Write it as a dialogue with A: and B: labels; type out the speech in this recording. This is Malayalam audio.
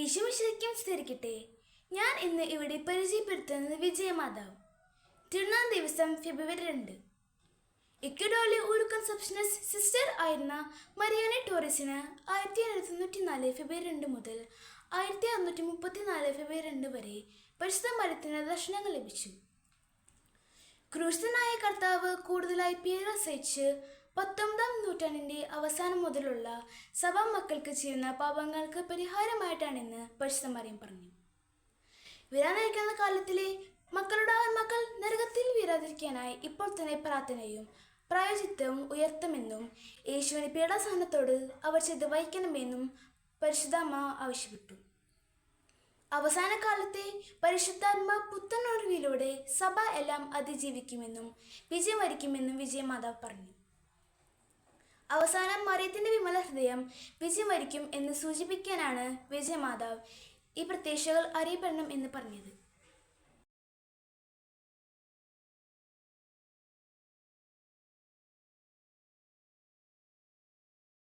A: ഈശോമിശിഹായ്ക്കും സ്തുതിക്കട്ടെ. ഞാൻ ഇന്ന് ഇവിടെ പരിചയപ്പെടുത്തുന്നത് വിജയമാതാവ്. തിരുനാൾ ദിവസം ഫെബ്രുവരി 2. ഇക്വഡോറിലെ ഒരു കൺസെപ്ഷനസ് സിസ്റ്റർ ആയിരുന്ന മരിയാനെ ടോറസിന് 1994 ഫെബ്രുവരി 2 മുതൽ 1634 ഫെബ്രുവരി 2 വരെ പരിശുദ്ധ മരത്തിന് ദർശനങ്ങൾ ലഭിച്ചു. ക്രൂശിതനായ കർത്താവ് കൂടുതലായി പീഡകൾ സഹിച്ച് 19-ാം നൂറ്റാണ്ടിൻ്റെ അവസാനം മുതലുള്ള സഭാ മക്കൾക്ക് ചെയ്യുന്ന പാപങ്ങൾക്ക് പരിഹാരമായിട്ടാണെന്ന് പരിശുദ്ധ മറിയം പറഞ്ഞു. വരാനിരിക്കുന്ന കാലത്തിലെ മക്കളുടെ ആത്മാക്കൾ നരകത്തിൽ വീഴാതിരിക്കാനായി ഇപ്പോൾ തന്നെ പ്രാർത്ഥനയും പ്രായശ്ചിത്തവും ഉയർത്തുമെന്നും യേശുവിൻ്റെ പീഡാസഹനത്തോട് അവർ ചെയ്ത് വഹിക്കണമെന്നും പരിശുദ്ധാമ്മ ആവശ്യപ്പെട്ടു. അവസാന കാലത്തെ പരിശുദ്ധാത്മ പുത്തനുണർവിലൂടെ സഭ എല്ലാം അതിജീവിക്കുമെന്നും വിജയം വരിക്കുമെന്നും വിജയമാതാവ് പറഞ്ഞു. അവസാനം മറിയത്തിൻ്റെ വിമല ഹൃദയം വിജയം വരിക്കും എന്ന് സൂചിപ്പിക്കാനാണ് വിജയമാതാവ് ഈ പ്രത്യാശകൾ അറിയപ്പെടണം എന്ന് പറഞ്ഞത്.